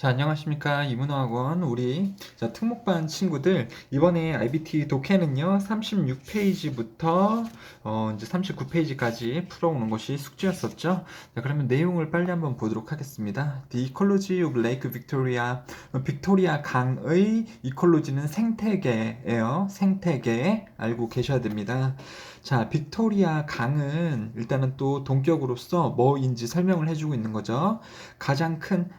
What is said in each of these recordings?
자, 안녕하십니까. 이문호학원 우리 특목반 친구들 이번에 IBT 독해는요 36페이지부터 이제 39페이지까지 풀어오는 것이 숙제였었죠. 자, 그러면 내용을 빨리 한번 보도록 하겠습니다. The ecology of Lake Victoria, 빅토리아 강의 이콜로지는 생태계예요. 생태계 알고 계셔야 됩니다. 자, 빅토리아 강은 일단은 또 동격으로서 뭐인지 설명을 해주고 있는 거죠.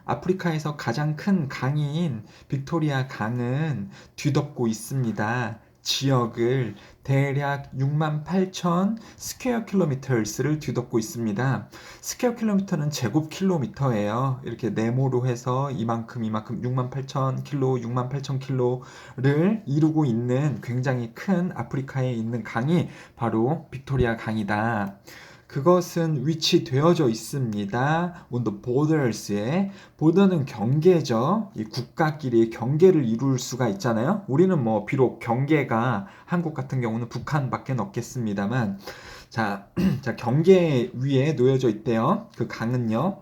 아프리카에서 가장 큰 강인 빅토리아 강은 뒤덮고 있습니다. 지역을 대략 68,000 스퀘어 킬로미터를 뒤덮고 있습니다. 스퀘어 킬로미터는 제곱 킬로미터예요. 이렇게 네모로 해서 이만큼 68,000 킬로, 68,000 킬로를 이루고 있는 굉장히 큰 아프리카에 있는 강이 바로 빅토리아 강이다. 그것은 위치되어져 있습니다. on the borders에. border는 경계죠. 이 국가끼리 경계를 이룰 수가 있잖아요. 우리는 뭐 비록 경계가 한국 같은 경우는 북한밖에 없겠습니다만 자, 자 경계 위에 놓여져 있대요. 그 강은요.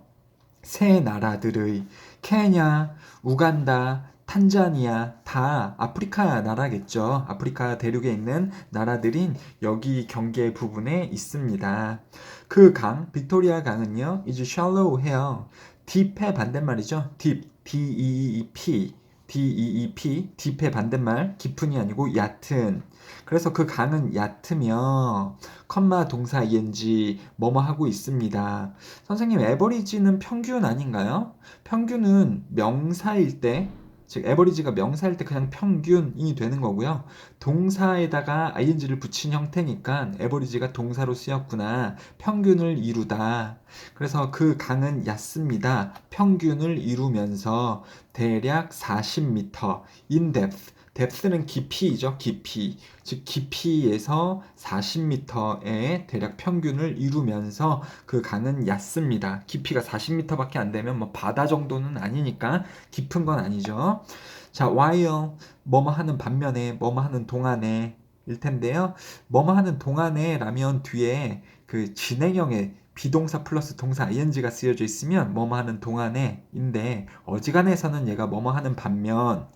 세 나라들의 케냐, 우간다, 탄자니아 다 아프리카 나라겠죠. 아프리카 대륙에 있는 나라들인 여기 경계 부분에 있습니다. 그 강, 빅토리아 강은요, is shallow해요. deep의 반대말이죠. deep, D-E-E-P, D-E-E-P, deep의 반대말, 깊은이 아니고 얕은. 그래서 그 강은 얕으며, 컴마 동사 ing 뭐뭐 하고 있습니다. 선생님, 에버리지는 평균 아닌가요? 평균은 명사일 때, 즉 에버리지가 명사일 때 그냥 평균이 되는 거고요. 동사에다가 ing를 붙인 형태니까 에버리지가 동사로 쓰였구나. 평균을 이루다. 그래서 그 강은 얕습니다. 평균을 이루면서 대략 40m in depth. depth는 깊이죠. 깊이. 즉 깊이에서 40m의 대략 평균을 이루면서 그 강은 얕습니다. 깊이가 40m밖에 안 되면 뭐 바다 정도는 아니니까 깊은 건 아니죠. 자, while 뭐뭐 하는 반면에 뭐뭐 하는 동안에 일 텐데요. 뭐뭐 하는 동안에 라면 뒤에 그 진행형의 비동사 플러스 동사 ing가 쓰여져 있으면 뭐뭐 하는 동안에인데 어지간해서는 얘가 뭐뭐 하는 반면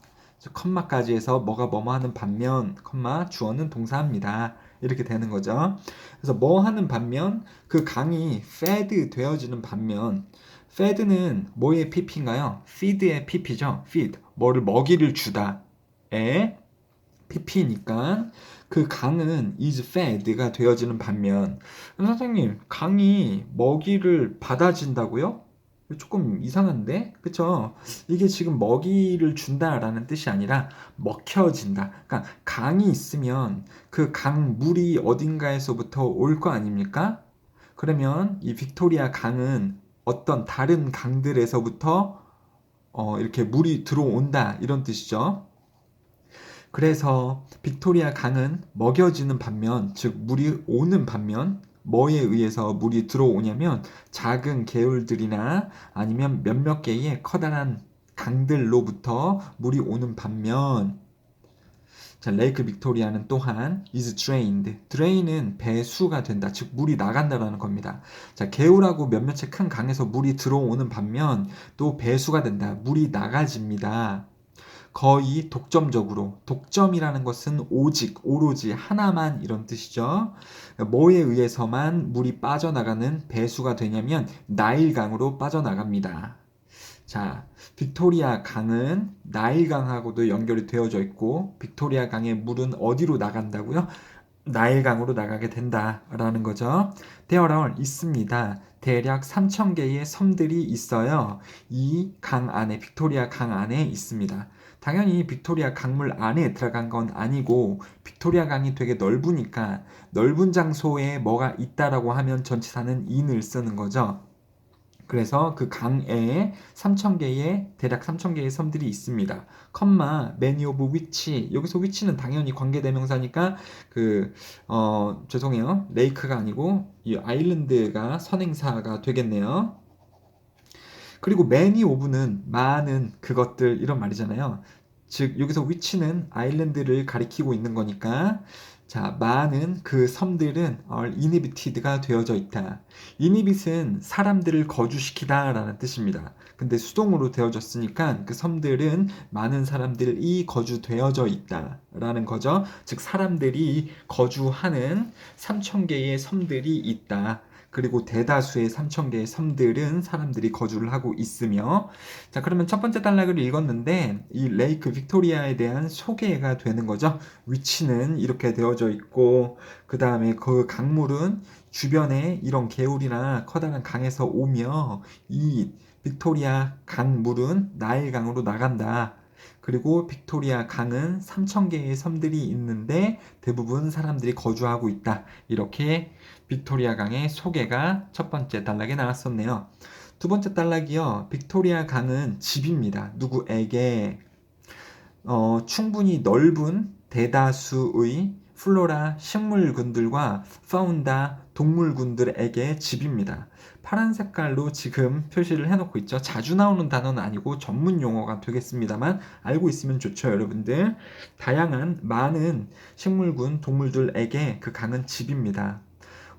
컴마까지 해서 뭐가 뭐뭐 하는 반면 컴마 주어는 동사입니다. 이렇게 되는 거죠. 그래서 뭐 하는 반면 그 강이 fed 되어지는 반면 fed는 뭐의 pp인가요? feed의 pp죠. feed 뭐를 먹이를 주다의 pp니까 그 강은 is fed가 되어지는 반면 선생님 강이 먹이를 받아진다고요? 조금 이상한데? 그쵸? 이게 지금 먹이를 준다라는 뜻이 아니라 먹혀진다. 그러니까 강이 있으면 그 강 물이 어딘가에서부터 올 거 아닙니까? 그러면 이 빅토리아 강은 어떤 다른 강들에서부터 이렇게 물이 들어온다 이런 뜻이죠. 그래서 빅토리아 강은 먹여지는 반면, 즉 물이 오는 반면 뭐에 의해서 물이 들어오냐면 작은 개울들이나 아니면 몇몇 개의 커다란 강들로부터 물이 오는 반면 자, 레이크 빅토리아는 또한 is drained. drain은 배수가 된다. 즉 물이 나간다라는 겁니다. 자, 개울하고 몇몇의 큰 강에서 물이 들어오는 반면 또 배수가 된다. 물이 나가집니다. 거의 독점적으로 독점이라는 것은 오직 오로지 하나만 이런 뜻이죠. 뭐에 의해서만 물이 빠져나가는 배수가 되냐면 나일강으로 빠져나갑니다. 자, 빅토리아 강은 나일강하고도 연결이 되어져 있고 빅토리아 강의 물은 어디로 나간다고요? 나일강으로 나가게 된다라는 거죠. There are 있습니다. 대략 3,000개의 섬들이 있어요. 이 강 안에, 빅토리아 강 안에 있습니다. 당연히 빅토리아 강물 안에 들어간 건 아니고 빅토리아 강이 되게 넓으니까 넓은 장소에 뭐가 있다라고 하면 전치사는 in을 쓰는 거죠. 그래서 그 강에 3,000개의 대략 3,000개의 섬들이 있습니다. 컴마 many of which 여기서 which는 당연히 관계대명사니까 죄송해요. 레이크가 아니고 이 아일랜드가 선행사가 되겠네요. 그리고 many of는 많은 그것들 이런 말이잖아요. 즉 여기서 which는 아일랜드를 가리키고 있는 거니까 자, 많은 그 섬들은 inhabited가 되어져 있다. inhabit은 사람들을 거주시키다 라는 뜻입니다. 근데 수동으로 되어졌으니까 그 섬들은 많은 사람들이 거주되어져 있다 라는 거죠. 즉 사람들이 거주하는 3,000개의 섬들이 있다. 그리고 대다수의 3,000개의 섬들은 사람들이 거주를 하고 있으며, 자, 그러면 첫 번째 단락을 읽었는데 이 레이크 빅토리아에 대한 소개가 되는 거죠. 위치는 이렇게 되어져 있고, 그 다음에 그 강물은 주변에 이런 개울이나 커다란 강에서 오며 이 빅토리아 강물은 나일강으로 나간다. 그리고 빅토리아 강은 3,000개의 섬들이 있는데 대부분 사람들이 거주하고 있다. 이렇게 빅토리아 강의 소개가 첫 번째 단락에 나왔었네요. 두 번째 단락이요. 빅토리아 강은 집입니다. 누구에게? 충분히 넓은 대다수의 플로라 식물군들과 파운다 동물군들에게 집입니다. 파란 색깔로 지금 표시를 해놓고 있죠. 자주 나오는 단어는 아니고 전문 용어가 되겠습니다만 알고 있으면 좋죠, 여러분들. 다양한 많은 식물군 동물들에게 그 강은 집입니다.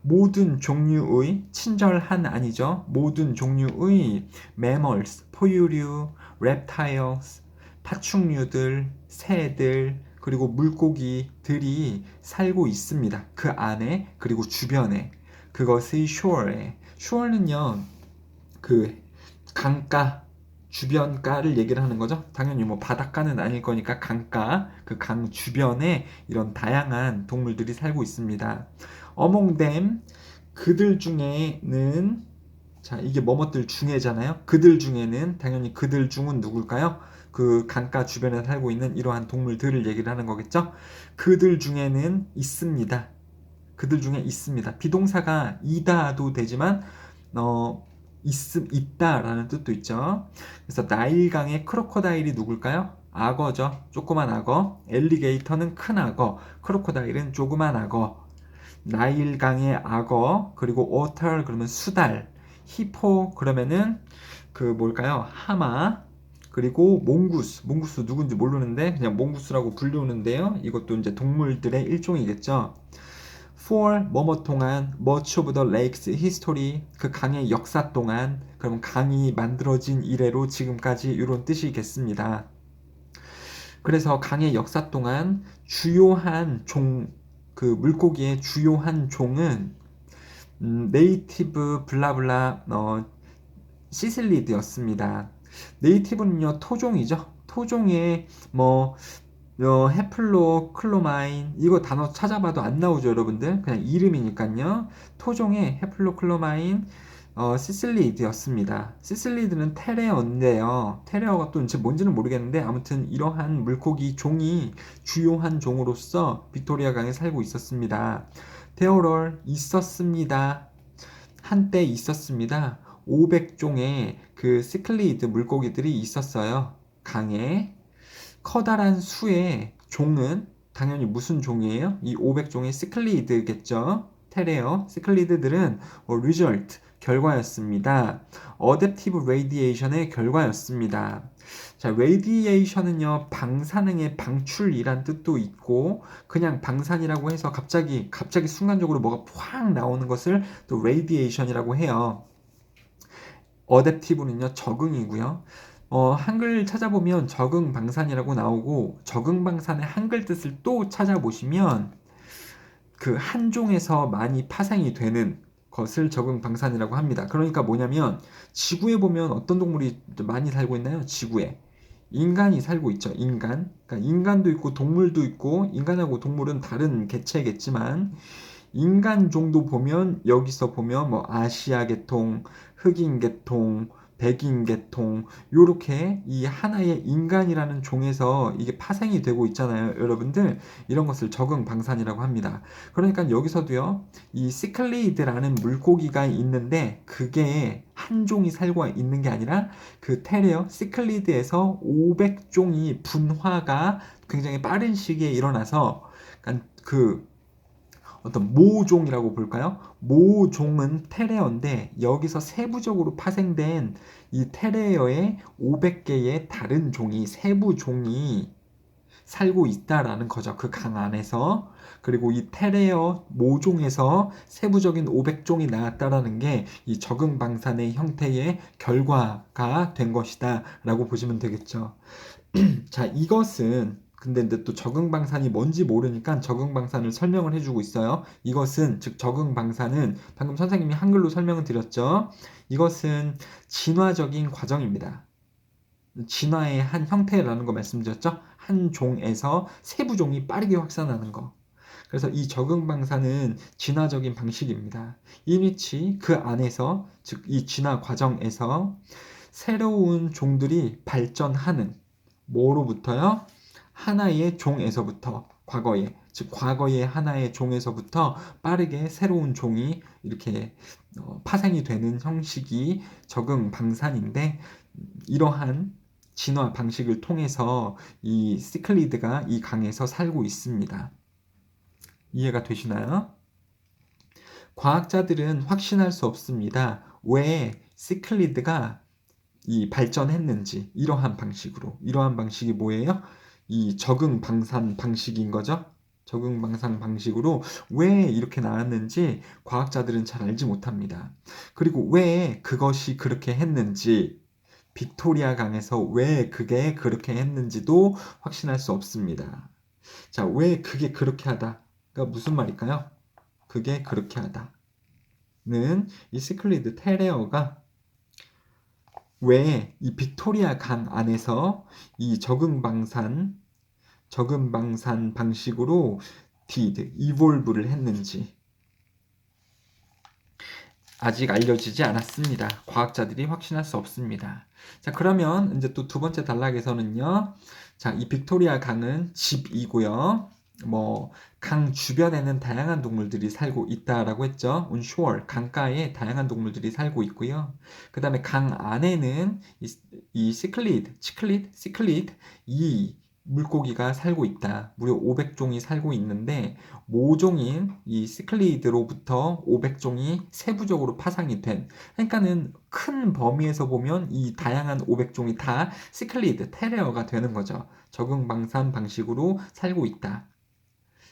모든 종류의 친절한 아니죠. 모든 종류의 mammals, 포유류, reptiles, 파충류들, 새들, 그리고 물고기들이 살고 있습니다. 그 안에 그리고 주변에. 그것의 shore에. shore는요. 그 강가, 주변가를 얘기를 하는 거죠. 당연히 뭐 바닷가는 아닐 거니까 강가, 그 강 주변에 이런 다양한 동물들이 살고 있습니다. Among them, 그들 중에는, 자, 이게 뭐뭐들 중에잖아요. 그들 중에는, 당연히 그들 중은 누굴까요? 그 강가 주변에 살고 있는 이러한 동물들을 얘기를 하는 거겠죠. 그들 중에는 있습니다. 그들 중에 있습니다. 비동사가 이다도 되지만 있다라는 뜻도 있죠. 그래서 나일강의 크로코다일이 누굴까요? 악어죠. 조그만 악어. 엘리게이터는 큰 악어. 크로코다일은 조그만 악어. 나일강의 악어, 그리고 오터 그러면 수달, 히포 그러면은 그 뭘까요? 하마, 그리고 몽구스 누군지 모르는데 그냥 몽구스라고 부르는데요. 이것도 이제 동물들의 일종이겠죠. For 뭐뭐 동안 much of the lake's history, 그 강의 역사 동안, 그럼 강이 만들어진 이래로 지금까지 이런 뜻이겠습니다. 그래서 강의 역사 동안 주요한 그 물고기의 주요한 종은 네이티브 블라블라 시슬리드였습니다. 네이티브는요 토종이죠. 토종의 뭐 헤플로 클로마인 이거 단어 찾아봐도 안 나오죠, 여러분들. 그냥 이름이니까요. 토종의 헤플로 클로마인 시슬리드였습니다. 시슬리드는 테레어인데요. 테레어가 또 이제 뭔지는 모르겠는데 아무튼 이러한 물고기 종이 주요한 종으로서 빅토리아 강에 살고 있었습니다. 데어럴 있었습니다. 한때 있었습니다. 500종의 그 시클리드 물고기들이 있었어요. 강에. 커다란 수의 종은 당연히 무슨 종이에요? 이 500종의 시클리드겠죠. 테레어, 시클리드들은 result, 결과였습니다. adaptive radiation의 결과였습니다. 자, radiation은요, 방사능의 방출이란 뜻도 있고, 그냥 방산이라고 해서 갑자기 순간적으로 뭐가 확 나오는 것을 또 radiation이라고 해요. adaptive는요, 적응이고요. 한글 찾아보면 적응방산이라고 나오고 적응방산의 한글 뜻을 또 찾아보시면 그 한 종에서 많이 파생이 되는 것을 적응방산이라고 합니다. 그러니까 뭐냐면 지구에 보면 어떤 동물이 많이 살고 있나요? 지구에. 인간이 살고 있죠. 인간. 그러니까 인간도 있고 동물도 있고 인간하고 동물은 다른 개체겠지만 인간 정도 보면 여기서 보면 뭐 아시아 계통, 흑인 계통, 백인 계통 요렇게 이 하나의 인간이라는 종에서 이게 파생이 되고 있잖아요. 여러분들 이런 것을 적응방산이라고 합니다. 그러니까 여기서도요. 이 시클리드라는 물고기가 있는데 그게 한 종이 살고 있는 게 아니라 그 테레어 시클리드에서 500종이 분화가 굉장히 빠른 시기에 일어나서 그 어떤 모종이라고 볼까요? 모종은 테레어인데 여기서 세부적으로 파생된 이 테레어의 500개의 다른 종이 세부 종이 살고 있다라는 거죠. 그 강 안에서. 그리고 이 테레어 모종에서 세부적인 500종이 나왔다라는 게 이 적응방산의 형태의 결과가 된 것이다 라고 보시면 되겠죠. 자, 이것은 근데 이제 또 적응방산이 뭔지 모르니까 적응방산을 설명을 해주고 있어요. 이것은 즉 적응방산은 방금 선생님이 한글로 설명을 드렸죠. 이것은 진화적인 과정입니다. 진화의 한 형태라는 거 말씀드렸죠. 한 종에서 세부종이 빠르게 확산하는 거. 그래서 이 적응방사는 진화적인 방식입니다. 이니치 그 안에서 즉 이 진화 과정에서 새로운 종들이 발전하는 뭐로부터요? 하나의 종에서부터 과거에 즉 과거의 하나의 종에서부터 빠르게 새로운 종이 이렇게 파생이 되는 형식이 적응방산인데 이러한 진화 방식을 통해서 이 시클리드가 이 강에서 살고 있습니다. 이해가 되시나요? 과학자들은 확신할 수 없습니다. 왜 시클리드가 이 발전했는지 이러한 방식으로 이러한 방식이 뭐예요? 이 적응 방산 방식인 거죠. 적응 방산 방식으로 왜 이렇게 나왔는지 과학자들은 잘 알지 못합니다. 그리고 왜 그것이 그렇게 했는지 빅토리아 강에서 왜 그게 그렇게 했는지도 확신할 수 없습니다. 자, 왜 그게 그렇게 하다가 무슨 말일까요? 그게 그렇게 하다는 이 시클리드 테레어가 왜 이 빅토리아 강 안에서 이 적응방산 방식으로 이볼브를 했는지 아직 알려지지 않았습니다. 과학자들이 확신할 수 없습니다. 자, 그러면 이제 또 두 번째 단락에서는요. 자, 이 빅토리아 강은 집이고요. 강 주변에는 다양한 동물들이 살고 있다라고 했죠. on shore, 강가에 다양한 동물들이 살고 있고요. 그 다음에 강 안에는 이 시클리드, 이 물고기가 살고 있다. 무려 500종이 살고 있는데 모종인 이 시클리드로부터 500종이 세부적으로 파상이 된 그러니까는 큰 범위에서 보면 이 다양한 500종이 다 시클리드, 테레어가 되는 거죠. 적응방산 방식으로 살고 있다.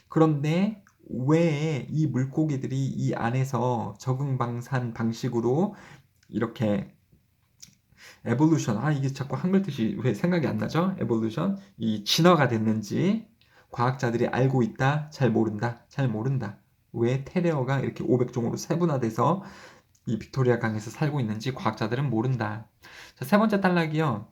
그런데 왜 이 물고기들이 이 안에서 적응방산 방식으로 이렇게 에볼루션, 이게 자꾸 한글 뜻이 왜 생각이 안 나죠? 에볼루션, 이 진화가 됐는지 과학자들이 알고 있다, 잘 모른다, 잘 모른다. 왜 테레어가 이렇게 500종으로 세분화돼서 이 빅토리아 강에서 살고 있는지 과학자들은 모른다. 자, 세 번째 단락이요.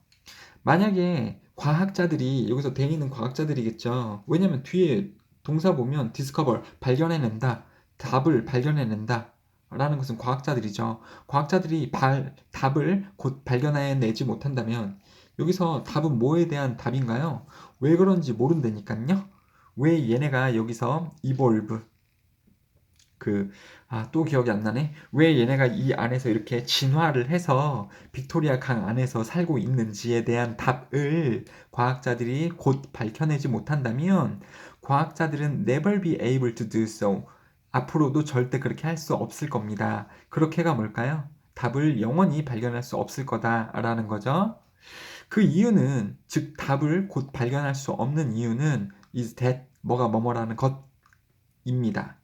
만약에 과학자들이 여기서 돼 있는 과학자들이겠죠. 왜냐면 뒤에 동사 보면 discover 발견해낸다, 답을 발견해낸다 라는 것은 과학자들이죠. 과학자들이 답을 곧 발견해내지 못한다면 여기서 답은 뭐에 대한 답인가요? 왜 그런지 모른다니까요. 왜 얘네가 여기서 evolve 또 기억이 안 나네. 왜 얘네가 이 안에서 이렇게 진화를 해서 빅토리아 강 안에서 살고 있는지에 대한 답을 과학자들이 곧 밝혀내지 못한다면 과학자들은 never be able to do so. 앞으로도 절대 그렇게 할 수 없을 겁니다. 그렇게가 뭘까요? 답을 영원히 발견할 수 없을 거다라는 거죠. 그 이유는 즉 답을 곧 발견할 수 없는 이유는 is that 뭐뭐라는 것입니다.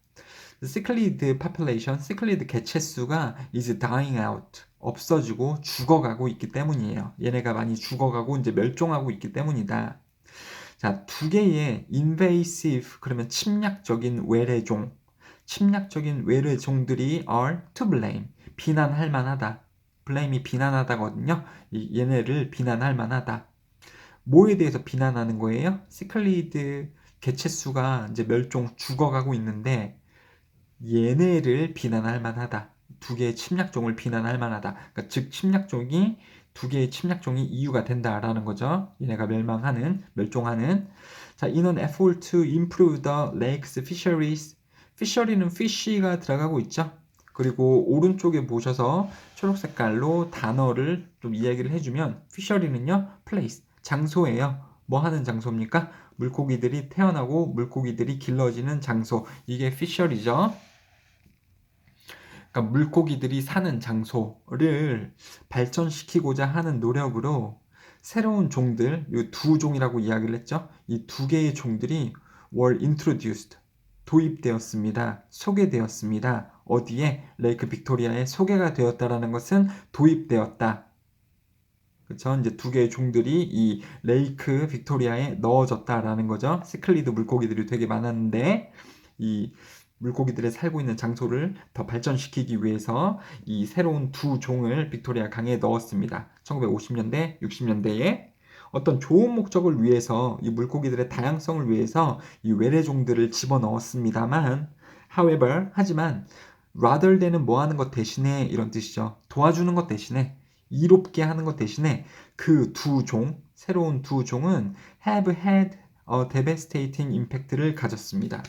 시클리드 population, 시클리드 개체수가 is dying out, 없어지고 죽어가고 있기 때문이에요. 얘네가 많이 죽어가고 이제 멸종하고 있기 때문이다. 자, 두 개의 invasive, 그러면 침략적인 외래종들이 are to blame, 비난할 만하다. blame이 비난하다거든요. 얘네를 비난할 만하다. 뭐에 대해서 비난하는 거예요? 시클리드 개체수가 이제 죽어가고 있는데 얘네를 비난할 만하다. 두 개의 침략종을 비난할 만하다. 그러니까 즉 침략종이 두 개의 침략종이 이유가 된다라는 거죠. 얘네가 멸종하는. 자, 이는 effort to improve the lakes fisheries. fishery는 fish가 들어가고 있죠. 그리고 오른쪽에 보셔서 초록 색깔로 단어를 좀 이야기를 해주면 fishery는요, place, 장소예요. 뭐 하는 장소입니까? 물고기들이 태어나고 물고기들이 길러지는 장소. 이게 fishery죠. 그러니까 물고기들이 사는 장소를 발전시키고자 하는 노력으로 새로운 종들, 이 두 종이라고 이야기를 했죠. 이 두 개의 종들이 were introduced, 도입되었습니다. 소개되었습니다. 어디에? 레이크 빅토리아에 소개가 되었다라는 것은 도입되었다. 그쵸? 이제 두 개의 종들이 이 레이크 빅토리아에 넣어졌다라는 거죠. 시클리드 물고기들이 되게 많았는데 이 물고기들의 살고 있는 장소를 더 발전시키기 위해서 이 새로운 두 종을 빅토리아 강에 넣었습니다. 1950년대, 60년대에 어떤 좋은 목적을 위해서 이 물고기들의 다양성을 위해서 이 외래종들을 집어넣었습니다만 하지만 rather than은 뭐 하는 것 대신에 이런 뜻이죠. 도와주는 것 대신에 이롭게 하는 것 대신에 그 두 종, 새로운 두 종은 have had a devastating impact를 가졌습니다.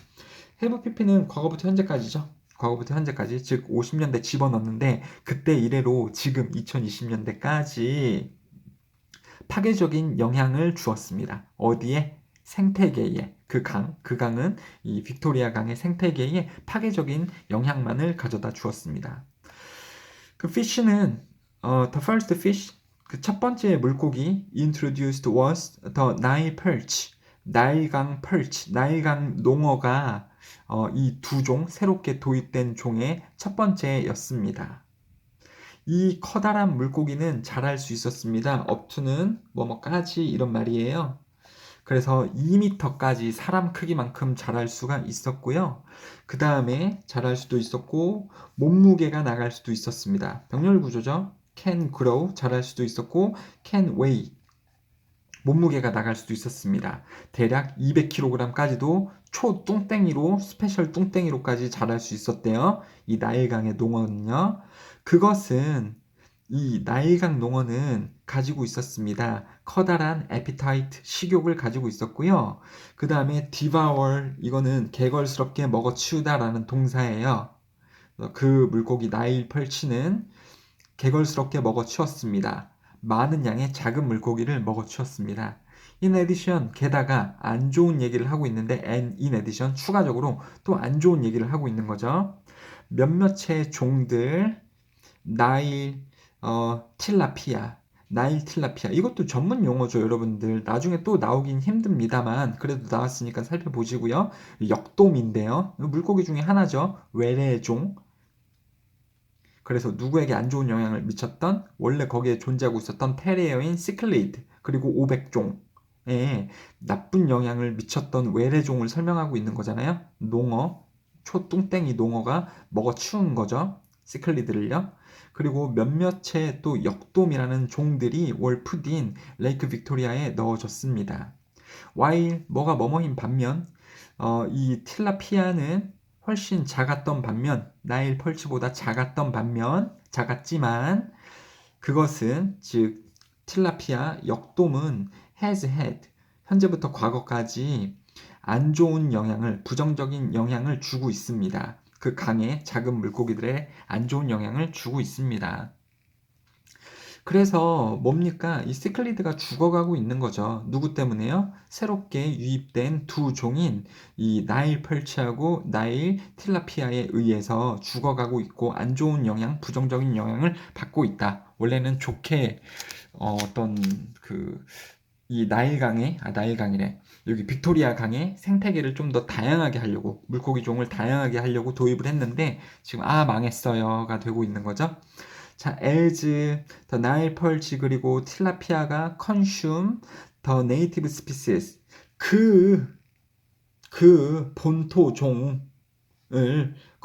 have pp는 과거부터 현재까지죠. 과거부터 현재까지, 즉 50년대 집어넣는데 그때 이래로 지금 2020년대까지 파괴적인 영향을 주었습니다. 어디에? 생태계에. 그 강은 이 빅토리아 강의 생태계에 파괴적인 영향만을 가져다 주었습니다. 그 fish는 the first fish, 그 첫 번째 물고기 introduced was the Nile perch, 나일강 perch, 나일강 농어가 이 두 종, 새롭게 도입된 종의 첫 번째였습니다. 이 커다란 물고기는 자랄 수 있었습니다. 업투는 뭐뭐까지 이런 말이에요. 그래서 2m까지 사람 크기만큼 자랄 수가 있었고요. 그 다음에 자랄 수도 있었고 몸무게가 나갈 수도 있었습니다. 병렬 구조죠. can grow, 자랄 수도 있었고 can weigh, 몸무게가 나갈 수도 있었습니다. 대략 200kg까지도 초뚱땡이로, 스페셜 뚱땡이로까지 자랄 수 있었대요. 이 나일강의 농어는요. 그것은 이 나일강 농어는 가지고 있었습니다. 커다란 appetite, 식욕을 가지고 있었고요. 그 다음에 devour, 이거는 개걸스럽게 먹어치우다라는 동사예요. 그 물고기 나일 펄치는 개걸스럽게 먹어치웠습니다. 많은 양의 작은 물고기를 먹어치웠습니다. In addition, 게다가 안 좋은 얘기를 하고 있는데 and in addition, 추가적으로 또 안 좋은 얘기를 하고 있는 거죠. 몇몇의 종들, 나일 틸라피아, 나일 틸라피아, 이것도 전문 용어죠, 여러분들. 나중에 또 나오긴 힘듭니다만 그래도 나왔으니까 살펴보시고요. 역돔인데요, 물고기 중에 하나죠. 외래종. 그래서 누구에게 안 좋은 영향을 미쳤던, 원래 거기에 존재하고 있었던 테레어인 시클리드, 그리고 500종에 나쁜 영향을 미쳤던 외래종을 설명하고 있는 거잖아요. 농어, 초뚱땡이 농어가 먹어치운 거죠. 시클리드를요. 그리고 몇몇의 또 역돔이라는 종들이 월푸딘 레이크 빅토리아에 넣어졌습니다. while 뭐가 뭐뭐인 반면 이 틸라피아는 훨씬 작았던 반면, 나일 펄치보다 작았지만 그것은, 즉 틸라피아 역돔은 has had, 현재부터 과거까지 안 좋은 영향을, 부정적인 영향을 주고 있습니다. 그 강의 작은 물고기들의 안 좋은 영향을 주고 있습니다. 그래서 뭡니까? 이 시클리드가 죽어가고 있는 거죠. 누구 때문에요? 새롭게 유입된 두 종인 이 나일 펄치하고 나일 틸라피아에 의해서 죽어가고 있고 안 좋은 영향, 부정적인 영향을 받고 있다. 원래는 좋게 어떤 이 나일강이래. 여기 빅토리아 강의 생태계를 좀 더 다양하게 하려고, 물고기 종을 다양하게 하려고 도입을 했는데 지금 망했어요가 되고 있는 거죠. 자, as the Nile perch 그리고 틸라피아가 consume the native species, 그 본토 종을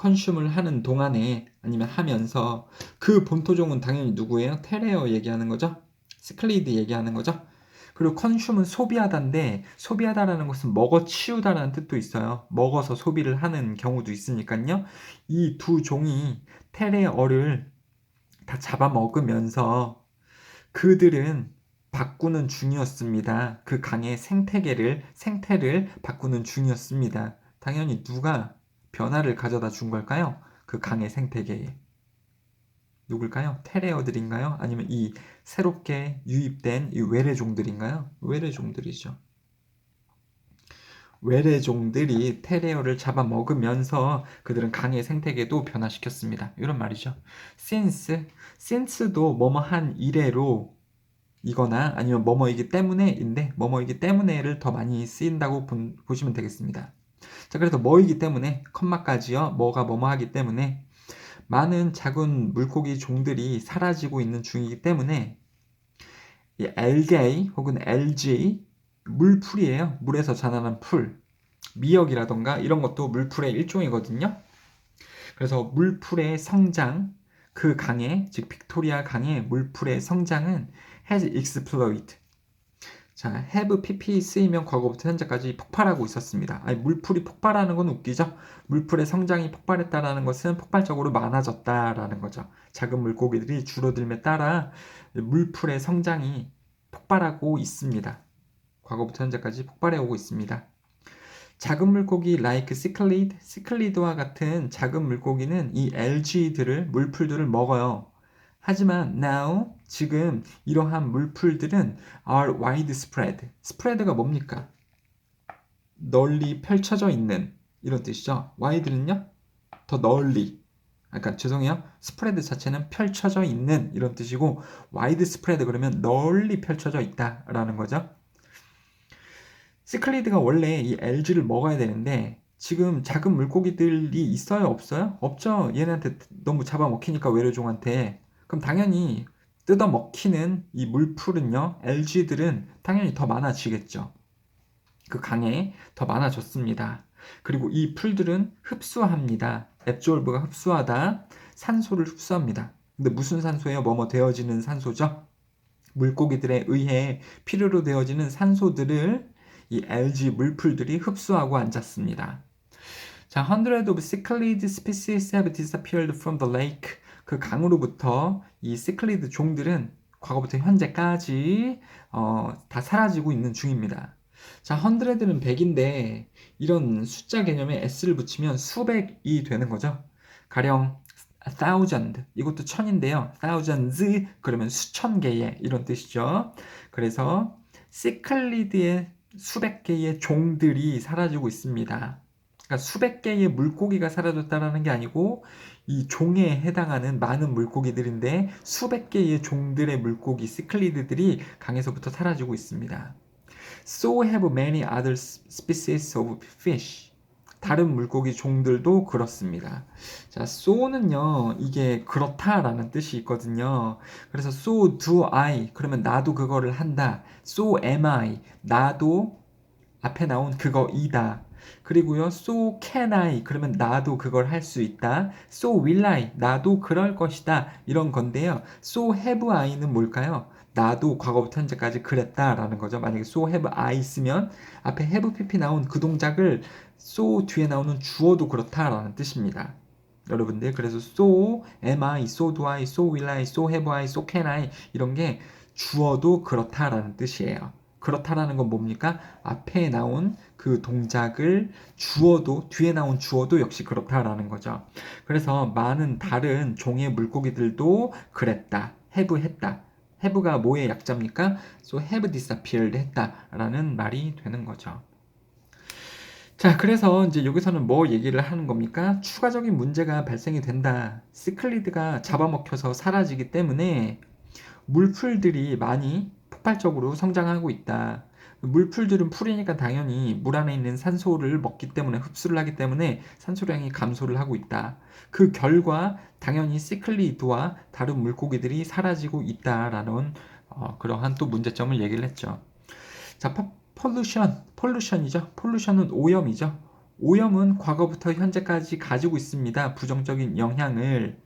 consume을 하는 동안에, 아니면 하면서, 그 본토 종은 당연히 누구예요? 테레어 얘기하는 거죠. 스클리드 얘기하는 거죠. 그리고 consume은 소비하다인데, 소비하다라는 것은 먹어치우다라는 뜻도 있어요. 먹어서 소비를 하는 경우도 있으니까요. 이 두 종이 테레어를 다 잡아먹으면서 그들은 바꾸는 중이었습니다. 그 강의 생태를 바꾸는 중이었습니다. 당연히 누가 변화를 가져다 준 걸까요? 그 강의 생태계에. 누굴까요? 테레어들인가요? 아니면 이 새롭게 유입된 이 외래종들인가요? 외래종들이죠. 외래종들이 테레어를 잡아먹으면서 그들은 강의 생태계도 변화시켰습니다. 이런 말이죠. since도 뭐뭐한 이래로, 이거나 아니면 뭐뭐이기 때문에인데 뭐뭐이기 때문에를 더 많이 쓰인다고 보시면 되겠습니다. 자, 그래서 뭐이기 때문에 컴마까지요. 뭐가 뭐뭐 하기 때문에 많은 작은 물고기 종들이 사라지고 있는 중이기 때문에 이 algae 혹은 algae 물풀이에요. 물에서 자라는 풀. 미역이라던가 이런 것도 물풀의 일종이거든요. 그래서 물풀의 성장, 그 강의, 즉 빅토리아 강의 물풀의 성장은 has exploded. 자, have pp 쓰이면 과거부터 현재까지 폭발하고 있었습니다. 아니, 물풀이 폭발하는 건 웃기죠? 물풀의 성장이 폭발했다라는 것은 폭발적으로 많아졌다라는 거죠. 작은 물고기들이 줄어들며 따라 물풀의 성장이 폭발하고 있습니다. 과거부터 현재까지 폭발해 오고 있습니다. 작은 물고기 like cichlid, 시클리드와 같은 작은 물고기는 이 algae들을, 물풀들을 먹어요. 하지만 now, 지금 이러한 물풀들은 are widespread. spread가 뭡니까? 널리 펼쳐져 있는 이런 뜻이죠. wide는요? 더 널리. 그러니까 죄송해요. spread 자체는 펼쳐져 있는 이런 뜻이고 widespread 그러면 널리 펼쳐져 있다라는 거죠. 시클리드가 원래 이 algae를 먹어야 되는데 지금 작은 물고기들이 있어요? 없어요? 없죠. 얘네한테 너무 잡아먹히니까 외래종한테. 그럼 당연히 뜯어먹히는 이 물풀은요, algae들은 당연히 더 많아지겠죠. 그 강에 더 많아졌습니다. 그리고 이 풀들은 흡수합니다. absorb가 흡수하다, 산소를 흡수합니다. 근데 무슨 산소예요? 뭐뭐 되어지는 산소죠? 물고기들에 의해 필요로 되어지는 산소들을 이 algae 물풀들이 흡수하고 앉았습니다. 자, hundreds of cichlid species have disappeared from the lake. 그 강으로부터 이 시클리드 종들은 과거부터 현재까지 다 사라지고 있는 중입니다. 자, 100는 100인데 이런 숫자 개념에 s를 붙이면 수백이 되는 거죠. 가령 thousand 이것도 천인데요. thousands 그러면 수천 개의 이런 뜻이죠. 그래서 시클리드의 수백 개의 종들이 사라지고 있습니다. 그러니까 수백 개의 물고기가 사라졌다는 게 아니고 이 종에 해당하는 많은 물고기들인데 수백 개의 종들의 물고기 시클리드들이 강에서부터 사라지고 있습니다. So have many other species of fish. 다른 물고기 종들도 그렇습니다. 자, so는요, 이게 그렇다라는 뜻이 있거든요. 그래서 so do I, 그러면 나도 그거를 한다. So am I, 나도 앞에 나온 그거이다. 그리고요, so can I, 그러면 나도 그걸 할 수 있다. So will I, 나도 그럴 것이다. 이런 건데요. So have I는 뭘까요? 나도 과거부터 현재까지 그랬다라는 거죠. 만약에 so have I 쓰면 앞에 have pp 나온 그 동작을 so 뒤에 나오는 주어도 그렇다라는 뜻입니다. 여러분들, 그래서 so am I, so do I, so will I, so have I, so can I 이런 게 주어도 그렇다라는 뜻이에요. 그렇다라는 건 뭡니까? 앞에 나온 그 동작을 주어도, 뒤에 나온 주어도 역시 그렇다라는 거죠. 그래서 많은 다른 종의 물고기들도 그랬다, have 했다. have가 뭐의 약자입니까? So have disappeared 했다라는 말이 되는 거죠. 자, 그래서 이제 여기서는 뭐 얘기를 하는 겁니까? 추가적인 문제가 발생이 된다. 시클리드가 잡아먹혀서 사라지기 때문에 물풀들이 많이 폭발적으로 성장하고 있다. 물풀들은 풀이니까 당연히 물 안에 있는 산소를 먹기 때문에 흡수를 하기 때문에 산소량이 감소를 하고 있다. 그 결과 당연히 시클리드와 다른 물고기들이 사라지고 있다라는 그러한 또 문제점을 얘기를 했죠. 자, 폴루션이죠. 폴루션은 오염이죠. 오염은 과거부터 현재까지 가지고 있습니다. 부정적인 영향을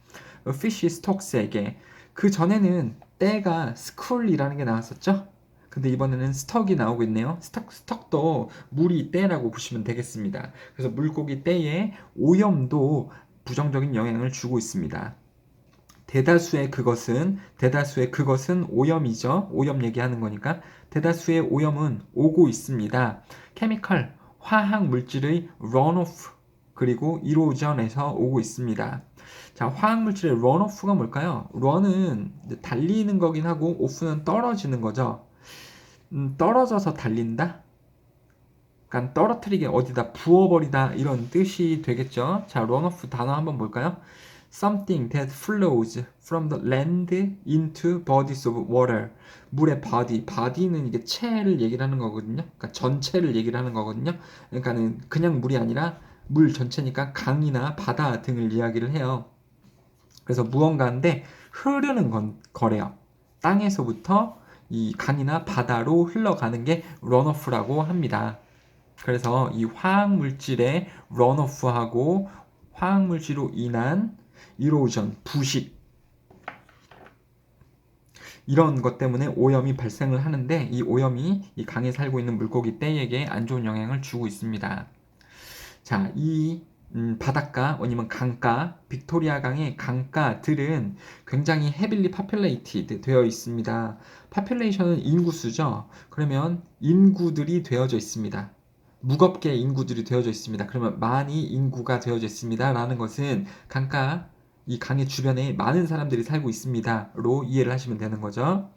fish stokes에게. 그 전에는 때가 스쿨이라는 게 나왔었죠. 근데 이번에는 스톡이 나오고 있네요. 스톡도 물이 때라고 보시면 되겠습니다. 그래서 물고기 때에 오염도 부정적인 영향을 주고 있습니다. 대다수의 그것은 오염이죠. 오염 얘기하는 거니까 대다수의 오염은 오고 있습니다. 케미컬, 화학 물질의 runoff 그리고 이로전에서 오고 있습니다. 자, 화학 물질의 runoff가 뭘까요? run은 달리는 거긴 하고 off는 떨어지는 거죠. 떨어져서 달린다? 그러니까 떨어뜨리게 어디다 부어버리다 이런 뜻이 되겠죠. 자, runoff 단어 한번 볼까요? something that flows from the land into bodies of water. 물의 body는 이게 체를 얘기를 하는 거거든요. 그러니까 전체를 얘기를 하는 거거든요. 그러니까는 그냥 물이 아니라 물 전체니까 강이나 바다 등을 이야기를 해요. 그래서 무언가인데 흐르는 거래요. 땅에서부터 이 강이나 바다로 흘러가는 게 런오프라고 합니다. 그래서 이 화학물질의 런오프하고 화학물질로 인한 이로전, 부식 이런 것 때문에 오염이 발생을 하는데 이 오염이 이 강에 살고 있는 물고기 떼에게 안 좋은 영향을 주고 있습니다. 자, 이 바닷가 아니면 강가, 빅토리아 강의 강가들은 굉장히 헤빌리 파퓰레이티드 되어 있습니다. 파퓰레이션은 인구수죠. 그러면 인구들이 되어져 있습니다. 무겁게 인구들이 되어져 있습니다. 그러면 많이 인구가 되어져 있습니다. 라는 것은 강가, 이 강의 주변에 많은 사람들이 살고 있습니다.로 이해를 하시면 되는 거죠.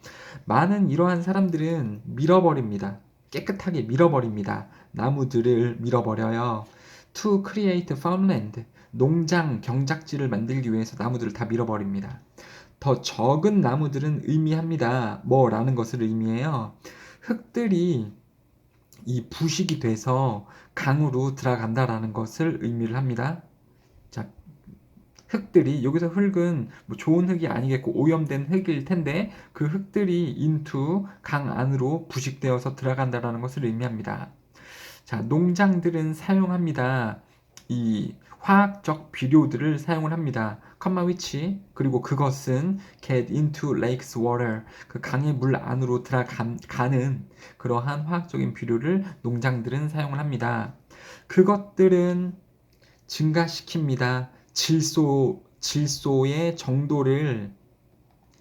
많은 이러한 사람들은 밀어버립니다. 깨끗하게 밀어버립니다. 나무들을 밀어버려요. To create farmland, 농장, 경작지를 만들기 위해서 나무들을 다 밀어버립니다. 더 적은 나무들은 의미합니다. 뭐라는 것을 의미해요. 흙들이 이 부식이 돼서 강으로 들어간다라는 것을 의미를 합니다. 자, 흙들이 여기서 흙은 뭐 좋은 흙이 아니겠고 오염된 흙일 텐데 그 흙들이 into 강 안으로 부식되어서 들어간다라는 것을 의미합니다. 자, 농장들은 사용합니다. 이 화학적 비료들을 사용을 합니다. 컴마 위치 그리고 그것은 get into lakes water 그 강의 물 안으로 들어가는 그러한 화학적인 비료를 농장들은 사용을 합니다. 그것들은 증가시킵니다. 질소의 정도를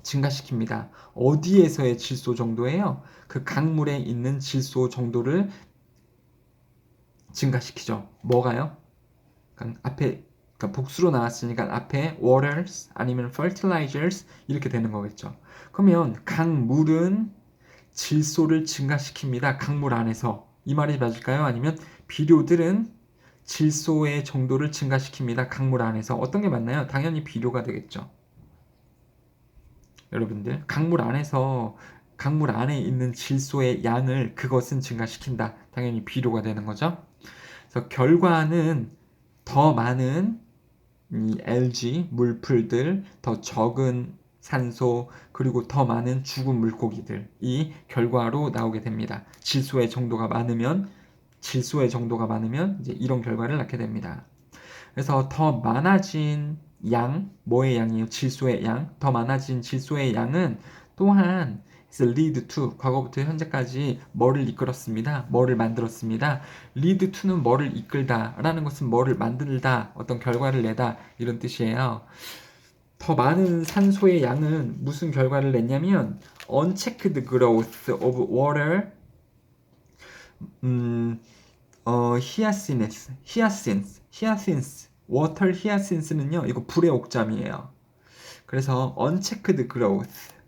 증가시킵니다. 어디에서의 질소 정도예요? 그 강물에 있는 질소 정도를 증가시키죠. 뭐가요? 그러니까 앞에 그러니까 복수로 나왔으니까 앞에 waters 아니면 fertilizers 이렇게 되는 거겠죠. 그러면 강물은 질소를 증가시킵니다. 강물 안에서. 이 말이 맞을까요? 아니면 비료들은 질소의 정도를 증가시킵니다. 강물 안에서. 어떤 게 맞나요? 당연히 비료가 되겠죠. 여러분들 강물 안에서 강물 안에 있는 질소의 양을 그것은 증가시킨다. 당연히 비료가 되는 거죠. 그래서 결과는 더 많은 이 algae, 물풀들, 더 적은 산소, 그리고 더 많은 죽은 물고기들이 결과로 나오게 됩니다. 질소의 정도가 많으면 이제 이런 결과를 낳게 됩니다. 그래서 더 많아진 양, 뭐의 양이에요? 질소의 양. 더 많아진 질소의 양은 또한 lead to, 과거부터 현재까지 뭐를 이끌었습니다. 뭐를 만들었습니다. lead to는 뭐를 이끌다 라는 것은 뭐를 만들다, 어떤 결과를 내다 이런 뜻이에요. 더 많은 산소의 양은 무슨 결과를 냈냐면 unchecked growth of water hyacinth, 워터 히아신스는요, 이거 불의 옥잠이에요. 그래서 unchecked growth,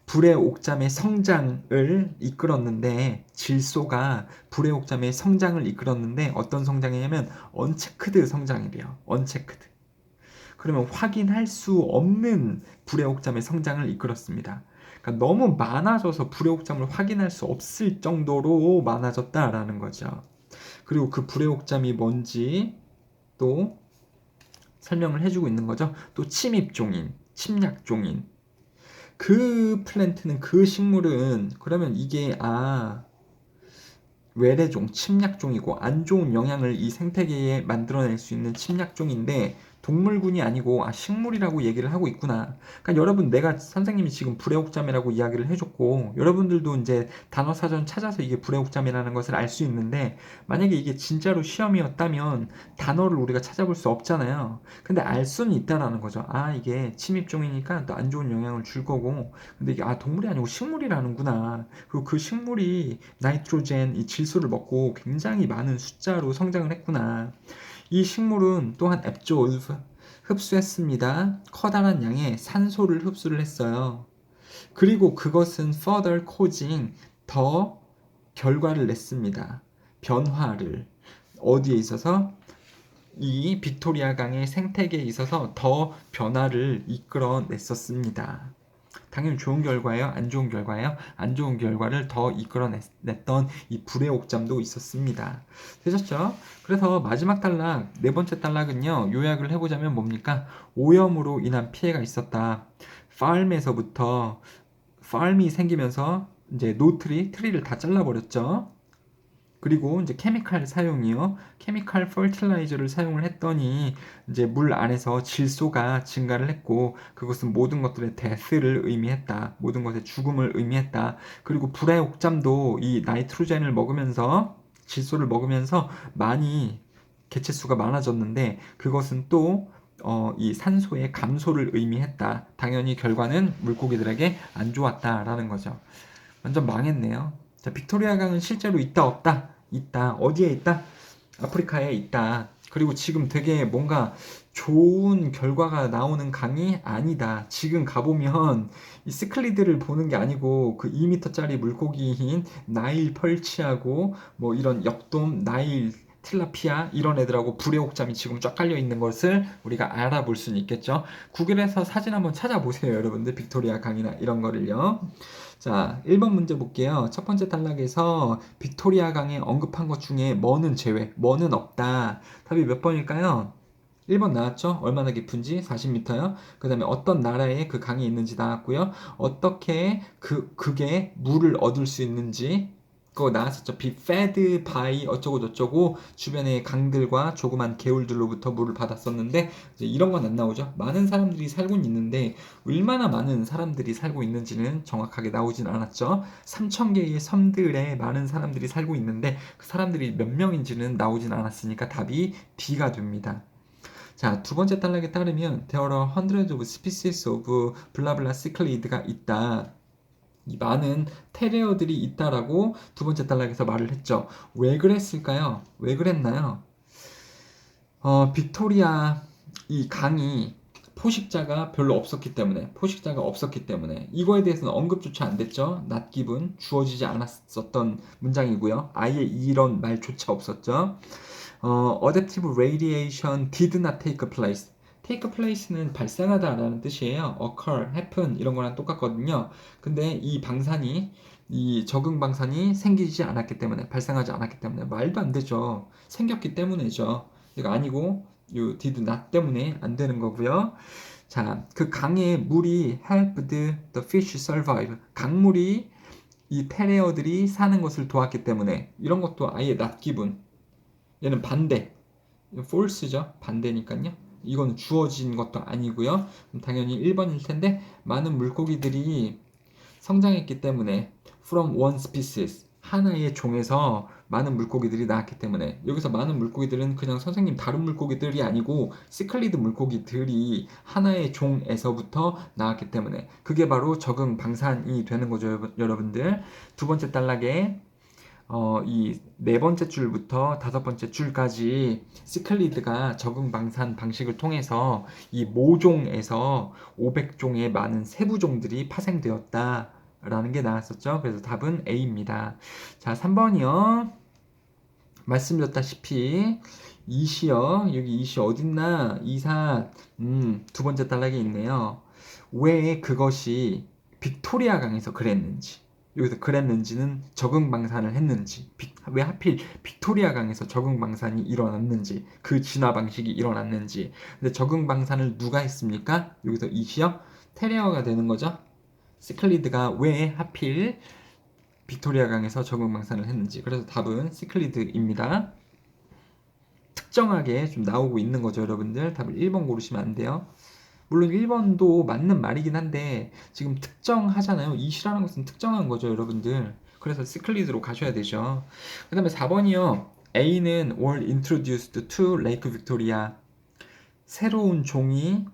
불의 옥잠의 성장을 이끌었는데, 질소가 불의 옥잠의 성장을 이끌었는데, 어떤 성장이냐면, unchecked 성장이래요. unchecked. 그러면 확인할 수 없는 불의 옥잠의 성장을 이끌었습니다. 그러니까 너무 많아져서 불의 옥잠을 확인할 수 없을 정도로 많아졌다라는 거죠. 그리고 그 불의 옥잠이 뭔지 또 설명을 해주고 있는 거죠. 또 침입종인, 침략종인. 그 플랜트는, 그 식물은 그러면 이게 외래종, 침략종이고 안 좋은 영향을 이 생태계에 만들어낼 수 있는 침략종인데 동물군이 아니고 식물이라고 얘기를 하고 있구나. 그러니까 여러분, 내가 선생님이 지금 불의 옥잠이라고 이야기를 해줬고 여러분들도 이제 단어 사전 찾아서 이게 불의 옥잠이라는 것을 알 수 있는데, 만약에 이게 진짜로 시험이었다면 단어를 우리가 찾아볼 수 없잖아요. 근데 알 수는 있다라는 거죠. 이게 침입종이니까 또 안 좋은 영향을 줄 거고, 근데 이게 동물이 아니고 식물이라는구나. 그리고 그 식물이 나이트로젠, 이 질소를 먹고 굉장히 많은 숫자로 성장을 했구나. 이 식물은 또한 absorb, 흡수했습니다. 커다란 양의 산소를 흡수를 했어요. 그리고 그것은 further causing, 더 결과를 냈습니다. 변화를. 어디에 있어서? 이 빅토리아 강의 생태계에 있어서 더 변화를 이끌어냈었습니다. 당연히 좋은 결과예요? 안 좋은 결과예요? 안 좋은 결과를 더 이끌어냈던 이 불의 옥잠도 있었습니다. 되셨죠? 그래서 마지막 단락, 네 번째 단락은요, 요약을 해보자면 뭡니까? 오염으로 인한 피해가 있었다. farm에서부터 farm이 생기면서 이제 트리를 다 잘라버렸죠. 그리고 이제 케미칼 사용이요. 케미칼 퍼틸라이저를 사용을 했더니 이제 물 안에서 질소가 증가를 했고 그것은 모든 것들의 데스를 의미했다. 모든 것의 죽음을 의미했다. 그리고 불의 옥잠도 이 나이트로젠을 먹으면서 질소를 먹으면서 많이 개체수가 많아졌는데 그것은 또 이 산소의 감소를 의미했다. 당연히 결과는 물고기들에게 안 좋았다라는 거죠. 완전 망했네요. 자, 빅토리아 강은 실제로 있다 없다? 있다. 어디에 있다? 아프리카에 있다. 그리고 지금 되게 뭔가 좋은 결과가 나오는 강이 아니다. 지금 가보면 이 스클리드를 보는 게 아니고 그 2m짜리 물고기인 나일 펄치하고 뭐 이런 역돔, 나일 틸라피아 이런 애들하고 불의 옥잠이 지금 쫙 깔려 있는 것을 우리가 알아볼 수는 있겠죠. 구글에서 사진 한번 찾아보세요, 여러분들. 빅토리아 강이나 이런 거를요. 자, 1번 문제 볼게요. 첫 번째 단락에서 빅토리아 강에 언급한 것 중에 뭐는 제외, 뭐는 없다. 답이 몇 번일까요? 1번 나왔죠? 얼마나 깊은지 40m요. 그 다음에 어떤 나라에 그 강이 있는지 나왔고요. 어떻게 그게 물을 얻을 수 있는지 그거 나왔었죠. Be fed by 어쩌고 저쩌고 주변의 강들과 조그만 개울들로부터 물을 받았었는데 이제 이런 건 안 나오죠. 많은 사람들이 살고 있는데 얼마나 많은 사람들이 살고 있는지는 정확하게 나오진 않았죠. 3,000개의 섬들에 많은 사람들이 살고 있는데 그 사람들이 몇 명인지는 나오진 않았으니까 답이 B가 됩니다. 자, 두 번째 단락에 따르면 there are hundreds of species of 블라블라 cichlids가 있다. 이 많은 테레어들이 있다라고 두 번째 단락에서 말을 했죠. 왜 그랬을까요? 왜 그랬나요? 빅토리아 이 강이 포식자가 없었기 때문에 이거에 대해서는 언급조차 안 됐죠. not given 주어지지 않았었던 문장이고요. 아예 이런 말조차 없었죠. adaptive radiation did not take place. take place는 발생하다라는 뜻이에요. occur, happen 이런 거랑 똑같거든요. 근데 이 적응 방산이 생기지 않았기 때문에 발생하지 않았기 때문에 말도 안 되죠. 생겼기 때문이죠. 이거 아니고 요 did not 때문에 안 되는 거고요. 자, 그 강의 물이 helped the fish survive. 강물이 이 테레어들이 사는 것을 도왔기 때문에 이런 것도 아예 not given. 얘는 반대. false죠. 반대니까요. 이건 주어진 것도 아니고요. 당연히 1번일 텐데 많은 물고기들이 성장했기 때문에 from one species 하나의 종에서 많은 물고기들이 나왔기 때문에 여기서 많은 물고기들은 그냥 선생님 다른 물고기들이 아니고 시클리드 물고기들이 하나의 종에서부터 나왔기 때문에 그게 바로 적응 방산이 되는 거죠, 여러분들. 두 번째 단락에 이 네 번째 줄부터 다섯 번째 줄까지 시클리드가 적응 방산 방식을 통해서 이 모종에서 500종의 많은 세부종들이 파생되었다. 라는 게 나왔었죠. 그래서 답은 A입니다. 자, 3번이요. 말씀드렸다시피 이시요. 여기 이시 어딨나? 이사 두 번째 단락에 있네요. 왜 그것이 빅토리아 강에서 그랬는지 여기서 그랬는지는 적응 방산을 했는지 왜 하필 빅토리아 강에서 적응 방산이 일어났는지 그 진화 방식이 일어났는지 근데 적응 방산을 누가 했습니까? 여기서 이시요. 테레어가 되는 거죠. 시클리드가 왜 하필 빅토리아 강에서 적응 방산을 했는지 그래서 답은 시클리드입니다. 특정하게 좀 나오고 있는 거죠, 여러분들. 답을 1번 고르시면 안 돼요. 물론 1번도 맞는 말이긴 한데 지금 특정하잖아요. 이시라는 것은 특정한 거죠, 여러분들. 그래서 시클리드로 가셔야 되죠. 그 다음에 4번이요. A는 were introduced to Lake Victoria. 새로운 종이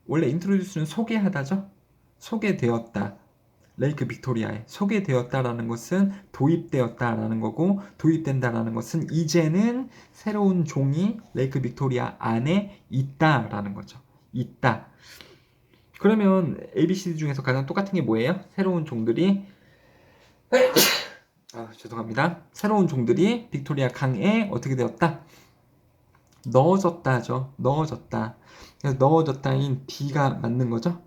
원래 introduce는 소개하다죠. 소개되었다. 레이크 빅토리아에 소개되었다라는 것은 도입되었다라는 거고 도입된다라는 것은 이제는 새로운 종이 레이크 빅토리아 안에 있다라는 거죠. 있다. 그러면 ABCD 중에서 가장 똑같은 게 뭐예요? 새로운 종들이 죄송합니다. 새로운 종들이 빅토리아 강에 어떻게 되었다? 넣어졌다죠. 넣어졌다. 그래서 넣어졌다인 D가 맞는 거죠.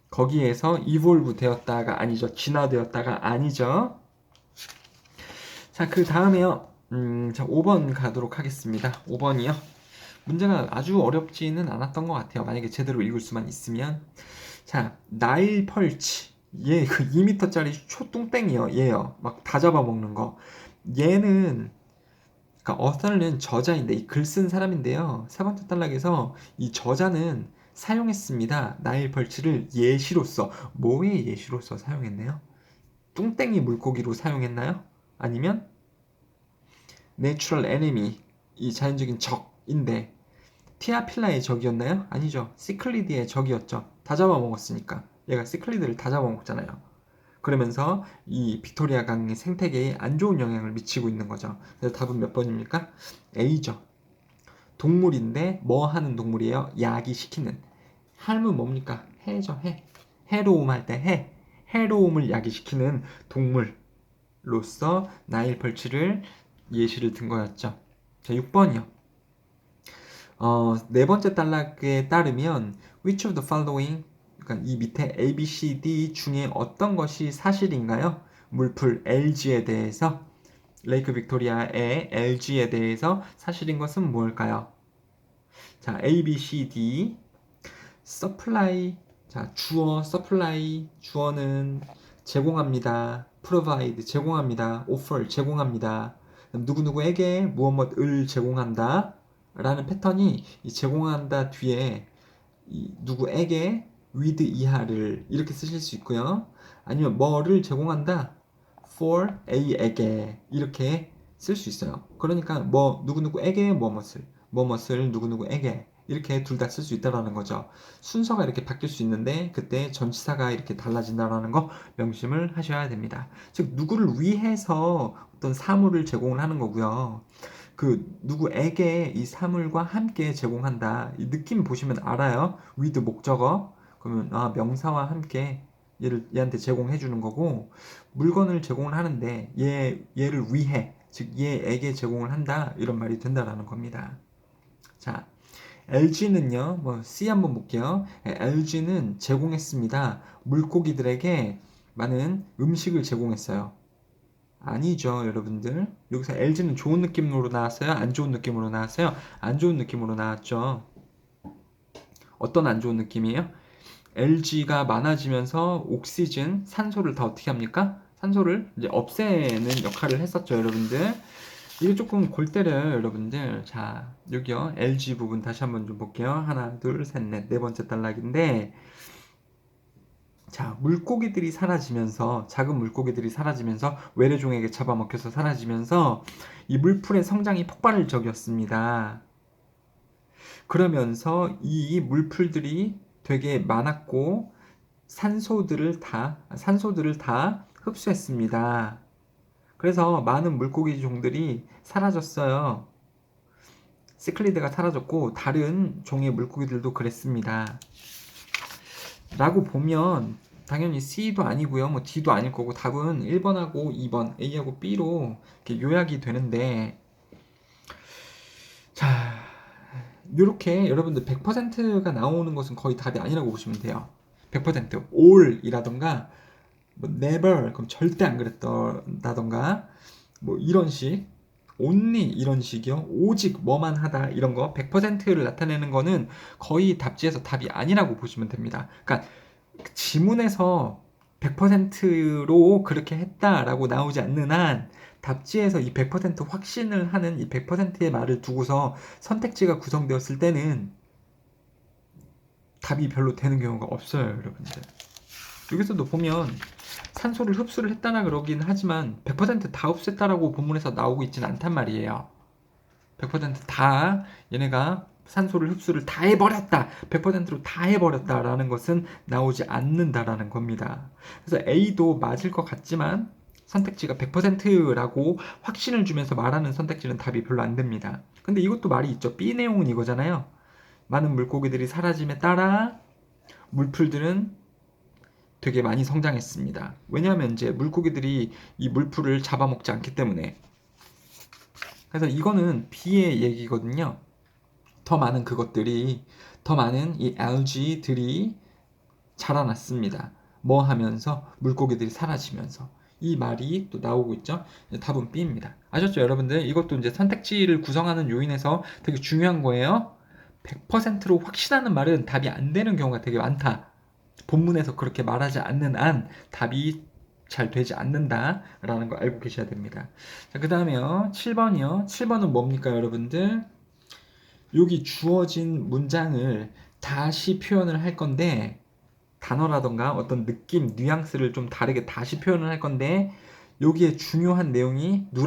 거기에서 evolve 되었다가 아니죠. 진화되었다가 아니죠. 자, 그 다음에요. 자, 5번 가도록 하겠습니다. 5번이요. 문제가 아주 어렵지는 않았던 것 같아요. 만약에 제대로 읽을 수만 있으면. 자, 나일 펄치. 얘 그 2m짜리 초뚱땡이요. 얘요. 막 다 잡아먹는 거. 얘는 그러니까 어설은 저자인데 이 글 쓴 사람인데요. 세 번째 단락에서 이 저자는 사용했습니다. 나일 펄치를 예시로서 뭐의 예시로서 사용했네요? 뚱땡이 물고기로 사용했나요? 아니면 내추럴 에니미 이 자연적인 적인데 티아필라의 적이었나요? 아니죠. 시클리드의 적이었죠. 다 잡아먹었으니까. 얘가 시클리드를 다 잡아먹잖아요. 그러면서 이 빅토리아 강의 생태계에 안 좋은 영향을 미치고 있는 거죠. 그래서 답은 몇 번입니까? A죠. 동물인데 뭐 하는 동물이에요? 야기시키는. 삶은 뭡니까? 해죠. 해. 해로움 할 때 해. 해로움을 야기시키는 동물로서 나일 펄치를 예시를 든 거였죠. 자, 6번이요. 네 번째 단락에 따르면 which of the following 그러니까 이 밑에 A, B, C, D 중에 어떤 것이 사실인가요? 물풀 LG에 대해서 레이크 빅토리아의 LG에 대해서 사실인 것은 무엇일까요? 자, A, B, C, D supply 자, 주어 supply 주어는 제공합니다. provide 제공합니다. offer 제공합니다. 누구누구에게 무엇을 제공한다 라는 패턴이 이 제공한다 뒤에 이 누구에게 with 이하를 이렇게 쓰실 수 있고요. 아니면 뭐를 제공한다 for A에게 이렇게 쓸 수 있어요. 그러니까 뭐 누구누구에게 뭐뭇을 누구누구에게 이렇게 둘 다 쓸 수 있다라는 거죠. 순서가 이렇게 바뀔 수 있는데 그때 전치사가 이렇게 달라진다라는 거 명심을 하셔야 됩니다. 즉 누구를 위해서 어떤 사물을 제공을 하는 거고요. 그 누구에게 이 사물과 함께 제공한다. 이 느낌 보시면 알아요. with 목적어. 그러면 명사와 함께 얘한테 제공해 주는 거고 물건을 제공을 하는데 얘를 위해 즉 얘에게 제공을 한다. 이런 말이 된다라는 겁니다. 자, LG는요. 뭐 C 한번 볼게요. LG는 제공했습니다. 물고기들에게 많은 음식을 제공했어요. 아니죠, 여러분들. 여기서 LG는 좋은 느낌으로 나왔어요? 안 좋은 느낌으로 나왔어요? 안 좋은 느낌으로 나왔죠. 어떤 안 좋은 느낌이에요? LG가 많아지면서 옥시즌, 산소를 다 어떻게 합니까? 산소를 이제 없애는 역할을 했었죠, 여러분들. 이게 조금 골 때려요, 여러분들. 자, 여기요. LG 부분 다시 한번 좀 볼게요. 하나, 둘, 셋, 넷. 네 번째 단락인데, 자, 물고기들이 사라지면서, 작은 물고기들이 사라지면서, 외래종에게 잡아먹혀서 사라지면서, 이 물풀의 성장이 폭발을 적였습니다. 그러면서 이 물풀들이 되게 많았고, 산소들을 다 흡수했습니다. 그래서 많은 물고기 종들이 사라졌어요. 시클리드가 사라졌고, 다른 종의 물고기들도 그랬습니다. 라고 보면 당연히 C도 아니고요. 뭐 D도 아닐 거고 답은 1번하고 2번 A하고 B로 이렇게 요약이 되는데 자, 이렇게 여러분들 100%가 나오는 것은 거의 답이 아니라고 보시면 돼요. 100% all이라던가 뭐 never 그럼 절대 안 그랬다던가 뭐 이런 식 only 이런 식이요. 오직 뭐만 하다 이런 거 100%를 나타내는 거는 거의 답지에서 답이 아니라고 보시면 됩니다. 그러니까 지문에서 100%로 그렇게 했다라고 나오지 않는 한 답지에서 이 100% 확신을 하는 이 100%의 말을 두고서 선택지가 구성되었을 때는 답이 별로 되는 경우가 없어요, 여러분들. 여기서도 보면 산소를 흡수를 했다나 그러긴 하지만 100%다 흡수했다라고 본문에서 나오고 있지는 않단 말이에요. 100%다 얘네가 산소를 흡수를 다 해버렸다. 100%로 다 해버렸다라는 것은 나오지 않는다라는 겁니다. 그래서 A도 맞을 것 같지만 선택지가 100%라고 확신을 주면서 말하는 선택지는 답이 별로 안 됩니다. 근데 이것도 말이 있죠. B 내용은 이거잖아요. 많은 물고기들이 사라짐에 따라 물풀들은 되게 많이 성장했습니다. 왜냐하면 이제 물고기들이 이 물풀을 잡아먹지 않기 때문에. 그래서 이거는 B의 얘기거든요. 더 많은 그것들이, 더 많은 이 algae들이 자라났습니다. 뭐 하면서? 물고기들이 사라지면서. 이 말이 또 나오고 있죠. 답은 B입니다. 아셨죠, 여러분들? 이것도 이제 선택지를 구성하는 요인에서 되게 중요한 거예요. 100%로 확신하는 말은 답이 안 되는 경우가 되게 많다. 본문에서 그렇게 말하지 않는 한 답이 잘 되지 않는다라는 거 알고 계셔야 됩니다. 자, 그 다음에요. 7번이요. 7번은 뭡니까, 여러분들? 여기 주어진 문장을 다시 표현을 할 건데, 단어라던가 어떤 느낌, 뉘앙스를 좀 다르게 다시 표현을 할 건데, 여기에 중요한 내용이 누라